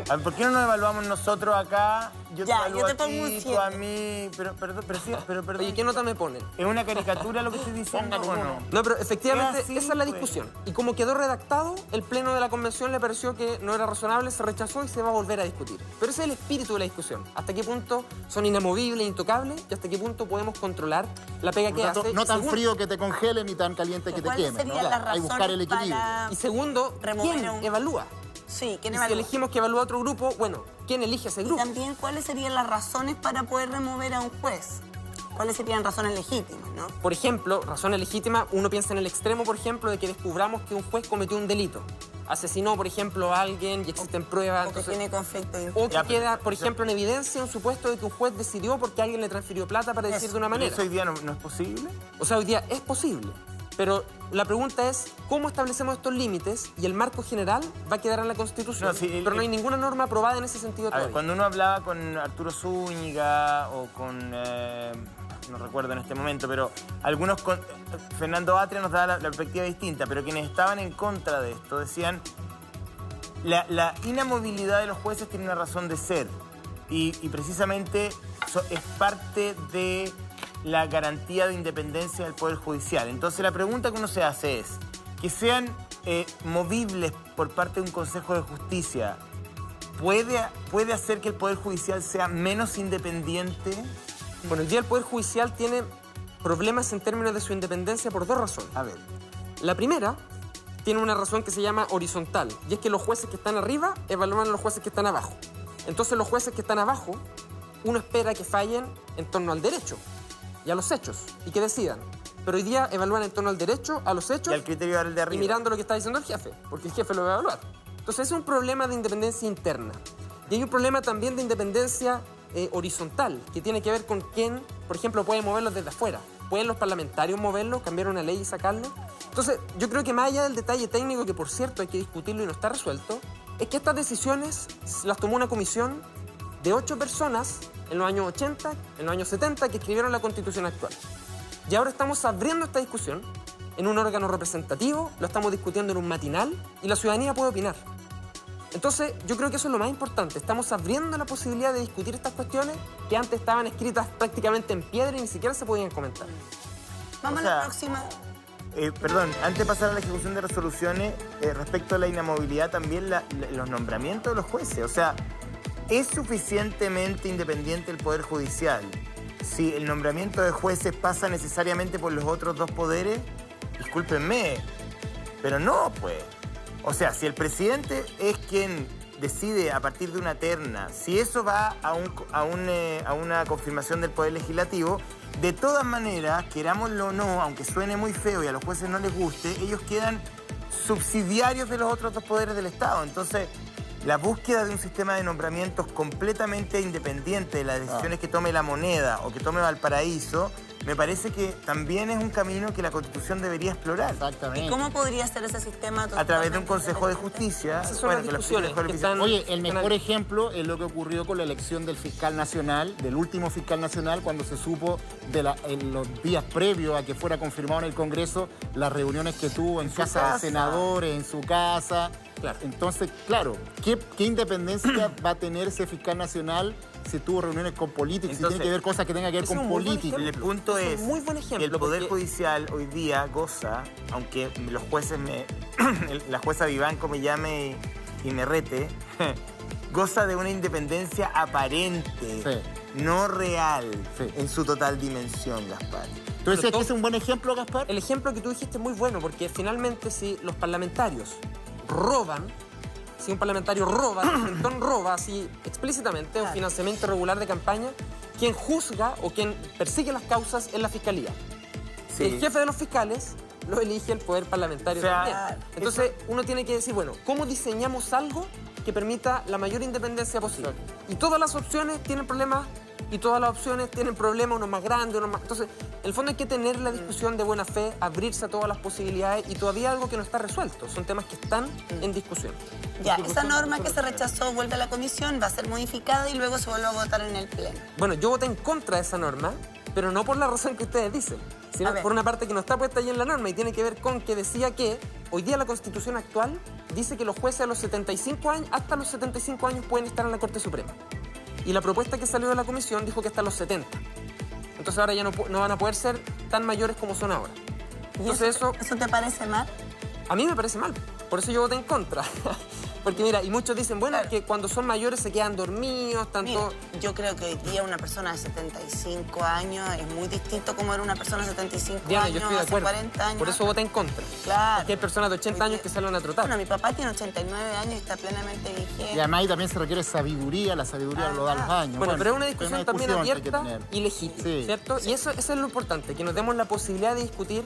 A ver, ¿por qué no nos evaluamos nosotros acá? Yo te evalúo a ti, tú a mí... Pero perdón. Oye, ¿qué nota me ponen? ¿Es una caricatura lo que estoy diciendo o no? No, pero efectivamente así, esa es la pues. discusión. Y como quedó redactado, el Pleno de la Convención le pareció que no era razonable, se rechazó y se va a volver a discutir. Pero ese es el espíritu de la discusión. ¿Hasta qué punto son inamovibles, intocables? ¿Y hasta qué punto podemos controlar la pega que hace? No tan frío que te congele ni tan caliente que te queme. ¿No? Hay que buscar el equilibrio. Y segundo, ¿quién evalúa? Sí, ¿quién y evalúa? si elegimos que evalúa otro grupo, bueno, ¿quién elige a ese grupo? Y también, ¿cuáles serían las razones para poder remover a un juez? ¿Cuáles serían razones legítimas, no? Por ejemplo, razones legítimas, uno piensa en el extremo, por ejemplo, de que descubramos que un juez cometió un delito. Asesinó, por ejemplo, a alguien y existen pruebas. O que tiene conflicto de o que queda, por ejemplo, en evidencia un supuesto de que un juez decidió porque alguien le transfirió plata para decir de una manera. ¿Eso hoy día no es posible? O sea, hoy día es posible. Pero la pregunta es, ¿cómo establecemos estos límites? Y el marco general va a quedar en la Constitución, pero no hay ninguna norma aprobada en ese sentido todavía. Cuando uno hablaba con Arturo Zúñiga o con... no recuerdo en este momento, pero algunos... Fernando Atria nos daba la perspectiva distinta, pero quienes estaban en contra de esto decían la inamovilidad de los jueces tiene una razón de ser y precisamente es parte de la garantía de independencia del Poder Judicial. Entonces la pregunta que uno se hace es que sean movibles por parte de un Consejo de Justicia ¿puede hacer que el Poder Judicial sea menos independiente? Bueno, hoy día el Poder Judicial tiene problemas en términos de su independencia por dos razones. A ver. La primera tiene una razón que se llama horizontal, y es que los jueces que están arriba evalúan a los jueces que están abajo. Entonces los jueces que están abajo, uno espera que fallen en torno al derecho y a los hechos, y que decidan. Pero hoy día evalúan en torno al derecho, a los hechos, y al criterio del de arriba, y mirando lo que está diciendo el jefe, porque el jefe lo va a evaluar. Entonces es un problema de independencia interna. Y hay un problema también de independencia horizontal, que tiene que ver con quién, por ejemplo, puede moverlos desde afuera. ¿Pueden los parlamentarios moverlo, cambiar una ley y sacarlo? Entonces, yo creo que más allá del detalle técnico, que por cierto hay que discutirlo y no está resuelto, es que estas decisiones las tomó una comisión de 8 personas en los años 80, en los años 70, que escribieron la Constitución actual. Y ahora estamos abriendo esta discusión en un órgano representativo, lo estamos discutiendo en un matinal y la ciudadanía puede opinar. Entonces, yo creo que eso es lo más importante. Estamos abriendo la posibilidad de discutir estas cuestiones que antes estaban escritas prácticamente en piedra y ni siquiera se podían comentar. Vamos a la próxima. Perdón, antes de pasar a la ejecución de resoluciones, respecto a la inamovilidad, también los nombramientos de los jueces. O sea, ¿es suficientemente independiente el Poder Judicial si el nombramiento de jueces pasa necesariamente por los otros dos poderes? Discúlpenme, pero no, pues. O sea, si el presidente es quien decide a partir de una terna, si eso va a una confirmación del Poder Legislativo, de todas maneras, querámoslo o no, aunque suene muy feo y a los jueces no les guste, ellos quedan subsidiarios de los otros dos poderes del Estado. Entonces, la búsqueda de un sistema de nombramientos completamente independiente de las decisiones que tome La Moneda o que tome Valparaíso, me parece que también es un camino que la Constitución debería explorar. Exactamente. ¿Y cómo podría ser ese sistema? A través de un Consejo de Justicia. Esas son las discusiones que están... Oye, el mejor ejemplo es lo que ocurrió con la elección del fiscal nacional, del último fiscal nacional, cuando se supo en los días previos a que fuera confirmado en el Congreso las reuniones que tuvo en casa de senadores, en su casa. Claro. Entonces, claro, ¿qué independencia va a tener ese fiscal nacional si tuvo reuniones con políticos, si tiene que ver cosas que tengan que ver con políticos? El punto es que el Poder Judicial hoy día goza, aunque los jueces la jueza Vivanco me llame y me rete, goza de una independencia aparente, no real, en su total dimensión, Gaspar. ¿Tú decías que es un buen ejemplo, Gaspar? El ejemplo que tú dijiste es muy bueno, porque finalmente si los parlamentarios roban, si un parlamentario roba, roba así explícitamente, un financiamiento irregular de campaña, quien juzga o quien persigue las causas es la Fiscalía. Sí. El jefe de los fiscales lo elige el poder parlamentario también. Entonces uno tiene que decir, bueno, ¿cómo diseñamos algo que permita la mayor independencia posible? Y todas las opciones tienen problemas y todas las opciones tienen problemas, unos más grandes, unos más... Entonces, en el fondo hay que tener la discusión de buena fe, abrirse a todas las posibilidades y todavía algo que no está resuelto. Son temas que están en discusión. Ya, esa norma que se rechazó vuelve a la comisión, va a ser modificada y luego se vuelve a votar en el Pleno. Bueno, yo voté en contra de esa norma, pero no por la razón que ustedes dicen, sino por una parte que no está puesta ahí en la norma y tiene que ver con que decía que hoy día la Constitución actual dice que los jueces a los 75 años, hasta los 75 años pueden estar en la Corte Suprema. Y la propuesta que salió de la comisión dijo que hasta los 70. Entonces ahora ya no van a poder ser tan mayores como son ahora. Entonces ¿Eso te parece mal? A mí me parece mal, por eso yo voté en contra. Porque mira, y muchos dicen, bueno, que cuando son mayores se quedan dormidos, tanto... Mira, yo creo que hoy día una persona de 75 años es muy distinto como era una persona de 75 Diana, años, yo estoy de acuerdo. hace 40 años. Por eso voté en contra. Claro. Porque hay personas de 80 años que salen a trotar. Bueno, mi papá tiene 89 años y está plenamente vigente. Y además ahí también se requiere sabiduría, la sabiduría lo da los años. Bueno, pero es una discusión también abierta y legítima, ¿cierto? Sí. Y eso es lo importante, que nos demos la posibilidad de discutir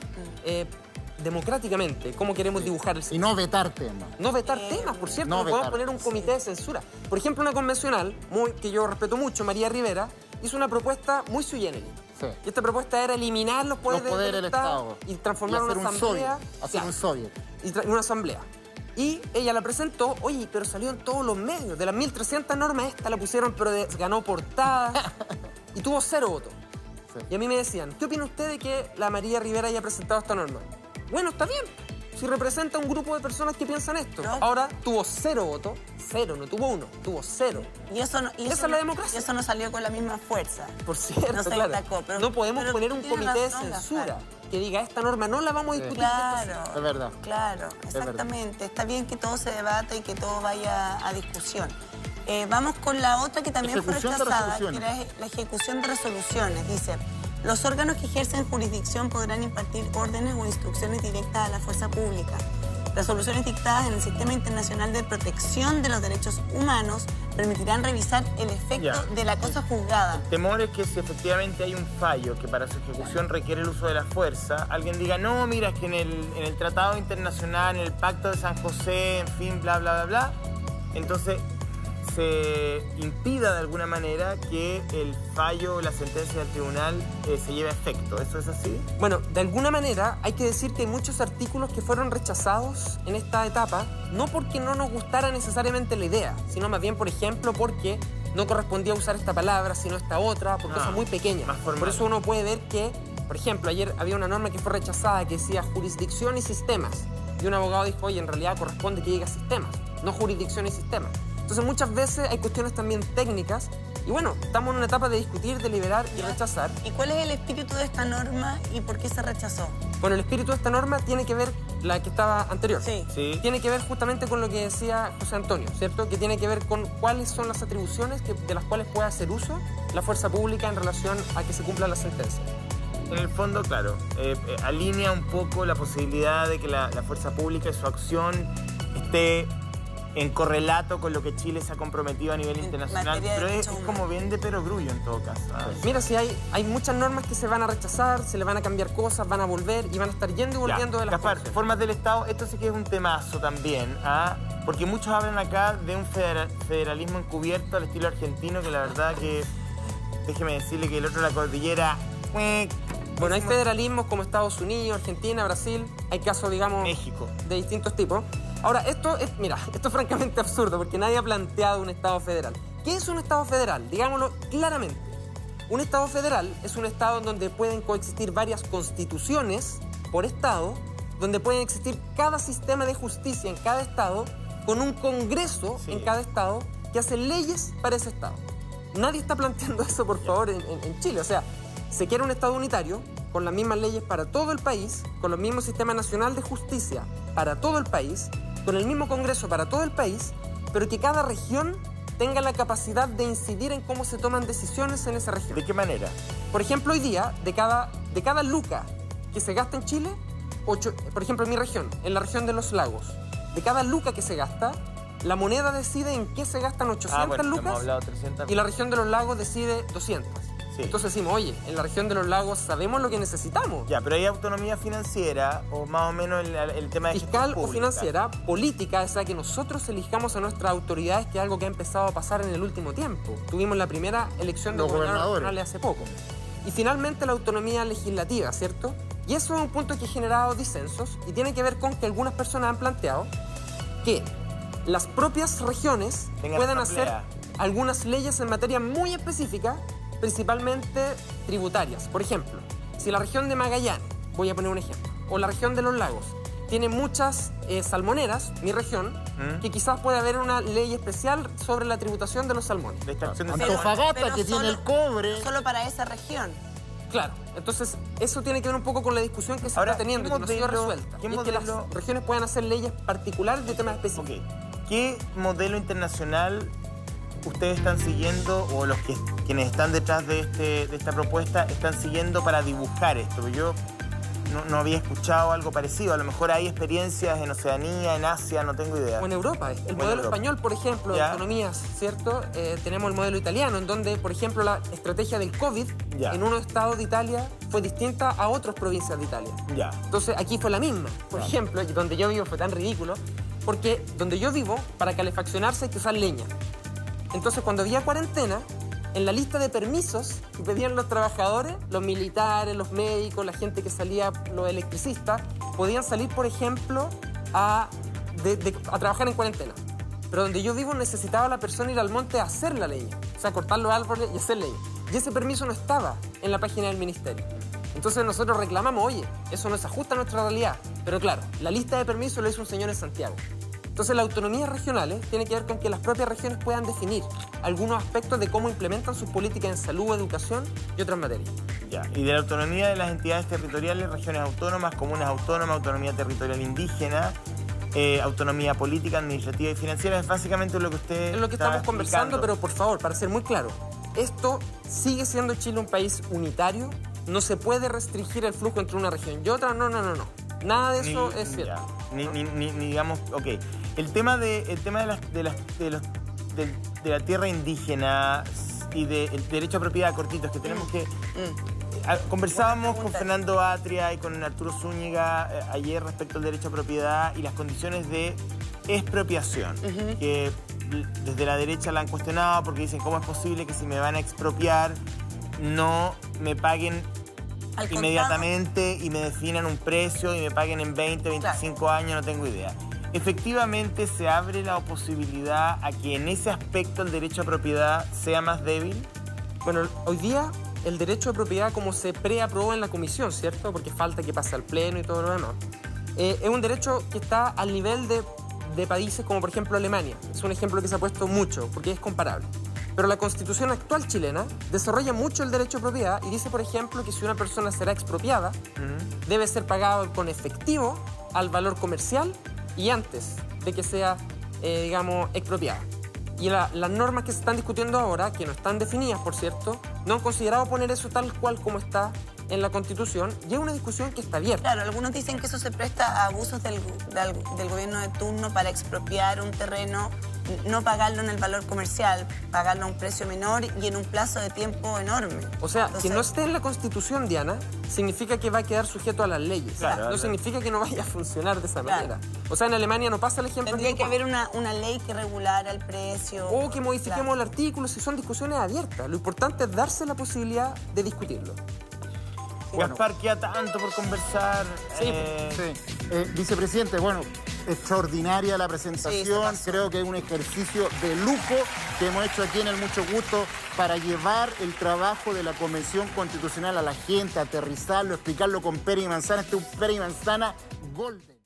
democráticamente cómo queremos dibujar el sistema. Y no vetar temas. No vetar temas, por cierto. No podemos poner un comité de censura. Por ejemplo, una convencional, que yo respeto mucho, María Rivera, hizo una propuesta muy sui generis. Sí. Y esta propuesta era eliminar los poderes del Estado y transformar una asamblea. Hacer un soviet. Una asamblea. Y ella la presentó, oye, pero salió en todos los medios. De las 1.300 normas, esta la pusieron, pero ganó portada. Y tuvo 0 votos. Sí. Y a mí me decían, ¿qué opina usted de que la María Rivera haya presentado esta norma? Bueno, está bien. Si representa un grupo de personas que piensan esto. ¿No? Ahora tuvo 0 votos. 0, no tuvo 1, tuvo 0. Esa es la democracia. Y eso no salió con la misma fuerza. Por cierto, no se destacó, pero, no podemos poner un comité de censura que diga, esta norma no la vamos a discutir. Claro, es verdad. Claro, exactamente. Está bien que todo se debata y que todo vaya a discusión. Vamos con la otra que también fue Ejecución de rechazada, que resoluciones. era la ejecución de resoluciones. Dice, los órganos que ejercen jurisdicción podrán impartir órdenes o instrucciones directas a la fuerza pública. Resoluciones dictadas en el Sistema Internacional de Protección de los Derechos Humanos permitirán revisar el efecto de la cosa juzgada. El temor es que si efectivamente hay un fallo que para su ejecución requiere el uso de la fuerza, alguien diga, no, mira, es que en el Tratado Internacional, en el Pacto de San José, en fin, bla, bla, bla, bla, entonces se impida de alguna manera que el fallo o la sentencia del tribunal se lleve a efecto. ¿Eso es así? Bueno, de alguna manera hay que decir que hay muchos artículos que fueron rechazados en esta etapa, no porque no nos gustara necesariamente la idea, sino más bien, por ejemplo, porque no correspondía usar esta palabra, sino esta otra, por cosas muy pequeñas. Por eso uno puede ver que, por ejemplo, ayer había una norma que fue rechazada que decía jurisdicción y sistemas. Y un abogado dijo, oye, en realidad corresponde que diga sistemas, no jurisdicción y sistemas. Entonces muchas veces hay cuestiones también técnicas y bueno, estamos en una etapa de discutir, deliberar y rechazar. ¿Y cuál es el espíritu de esta norma y por qué se rechazó? Bueno, el espíritu de esta norma tiene que ver, la que estaba anterior, Sí. tiene que ver justamente con lo que decía José Antonio, ¿cierto? Que tiene que ver con cuáles son las atribuciones de las cuales puede hacer uso la fuerza pública en relación a que se cumpla la sentencia. En el fondo, claro, alinea un poco la posibilidad de que la fuerza pública y su acción esté en correlato con lo que Chile se ha comprometido a nivel internacional, pero es como bien de perogrullo en todo caso. Mira, si hay muchas normas que se van a rechazar, se le van a cambiar cosas, van a volver y van a estar yendo y volviendo de las Gaspar, cosas. formas del Estado, esto sí que es un temazo también, porque muchos hablan acá de un federalismo encubierto al estilo argentino, que la verdad que, déjeme decirle que el otro de la cordillera... Bueno, hay federalismos como Estados Unidos, Argentina, Brasil, hay casos, digamos, México, de distintos tipos. Ahora, esto es francamente absurdo porque nadie ha planteado un Estado federal. ¿Qué es un Estado federal? Digámoslo claramente. Un Estado federal es un Estado en donde pueden coexistir varias constituciones por Estado, donde pueden existir cada sistema de justicia en cada Estado, con un Congreso en cada Estado que hace leyes para ese Estado. Nadie está planteando eso, por favor, en Chile. O sea, se quiere un Estado unitario, con las mismas leyes para todo el país, con el mismo sistema nacional de justicia para todo el país, con el mismo Congreso para todo el país, pero que cada región tenga la capacidad de incidir en cómo se toman decisiones en esa región. ¿De qué manera? Por ejemplo, hoy día, de cada luca que se gasta en Chile, por ejemplo, en mi región, en la región de los lagos, de cada luca que se gasta, la moneda decide en qué se gastan 800 lucas y la región de los lagos decide 200. Entonces decimos, oye, en la región de los lagos sabemos lo que necesitamos. Ya, pero hay autonomía financiera o más o menos el tema de fiscal o financiera, política, es la que nosotros elijamos a nuestras autoridades, que es algo que ha empezado a pasar en el último tiempo. Tuvimos la primera elección de gobernadores regionales hace poco. Y finalmente la autonomía legislativa, ¿cierto? Y eso es un punto que ha generado disensos y tiene que ver con que algunas personas han planteado que las propias regiones puedan hacer algunas leyes en materia muy específica, principalmente tributarias. Por ejemplo, si la región de Magallanes, voy a poner un ejemplo, o la región de los lagos, tiene muchas salmoneras, mi región, que quizás puede haber una ley especial sobre la tributación de los salmones. Antofagasta, que tiene el cobre. Solo para esa región. Claro, entonces eso tiene que ver un poco con la discusión que se está teniendo y que no ha sido resuelta. Y es que las regiones puedan hacer leyes particulares de temas específicos. ¿Qué modelo internacional ustedes están siguiendo, o quienes están detrás de esta propuesta están siguiendo para dibujar esto? Yo no había escuchado algo parecido. A lo mejor hay experiencias en Oceanía, en Asia, no tengo idea. O en Europa. El modelo español, por ejemplo, de autonomías, ¿cierto? Tenemos el modelo italiano, en donde, por ejemplo, la estrategia del COVID en unos estados de Italia fue distinta a otras provincias de Italia. Entonces, aquí fue la misma. Por ejemplo, donde yo vivo fue tan ridículo, porque donde yo vivo, para calefaccionarse hay que usar leña. Entonces, cuando había cuarentena, en la lista de permisos que pedían los trabajadores, los militares, los médicos, la gente que salía, los electricistas, podían salir, por ejemplo, a trabajar en cuarentena. Pero donde yo vivo necesitaba la persona ir al monte a hacer la leña, o sea, cortar los árboles y hacer leña. Y ese permiso no estaba en la página del ministerio. Entonces nosotros reclamamos, oye, eso no se ajusta a nuestra realidad. Pero claro, la lista de permisos lo hizo un señor en Santiago. Entonces, las autonomías regionales tienen que ver con que las propias regiones puedan definir algunos aspectos de cómo implementan sus políticas en salud, educación y otras materias. Y de la autonomía de las entidades territoriales, regiones autónomas, comunas autónomas, autonomía territorial indígena, autonomía política, administrativa y financiera. Es básicamente lo que usted es lo que estamos conversando, explicando. pero por favor, para ser muy claro, esto sigue siendo Chile un país unitario, no se puede restringir el flujo entre una región y otra, no. Nada de eso es cierto. Ni digamos, ok. El tema de la tierra indígena y del derecho a propiedad, cortitos, que tenemos que... Conversábamos con Fernando Atria y con Arturo Zúñiga ayer respecto al derecho a propiedad y las condiciones de expropiación, que desde la derecha la han cuestionado porque dicen cómo es posible que si me van a expropiar no me paguen inmediatamente y me definan un precio y me paguen en 20, 25 años, no tengo idea. Efectivamente se abre la posibilidad a que en ese aspecto el derecho a propiedad sea más débil. Bueno, hoy día el derecho de propiedad como se preaprobó en la comisión, ¿cierto? Porque falta que pase al pleno y todo lo demás. Es un derecho que está al nivel de países como por ejemplo Alemania. Es un ejemplo que se ha puesto mucho porque es comparable. Pero la Constitución actual chilena desarrolla mucho el derecho de propiedad y dice, por ejemplo, que si una persona será expropiada, debe ser pagado con efectivo al valor comercial y antes de que sea, digamos, expropiada. Y las normas que se están discutiendo ahora, que no están definidas, por cierto, no han considerado poner eso tal cual como está en la Constitución, y es una discusión que está abierta. Claro, algunos dicen que eso se presta a abusos del gobierno de turno para expropiar un terreno, no pagarlo en el valor comercial, pagarlo a un precio menor y en un plazo de tiempo enorme. O sea, que no esté en la Constitución, Diana, significa que va a quedar sujeto a las leyes. Claro, no significa que no vaya a funcionar de esa manera. O sea, en Alemania no pasa el ejemplo. Tendría que haber una ley que regulara el precio. O que modifiquemos el artículo, si son discusiones abiertas. Lo importante es darse la posibilidad de discutirlo. Gaspar, queda tanto por conversar. Vicepresidente, bueno, extraordinaria la presentación. Creo que es un ejercicio de lujo que hemos hecho aquí en el Mucho Gusto para llevar el trabajo de la Convención Constitucional a la gente, aterrizarlo, explicarlo con pera y manzana. Este es un pera y manzana golden.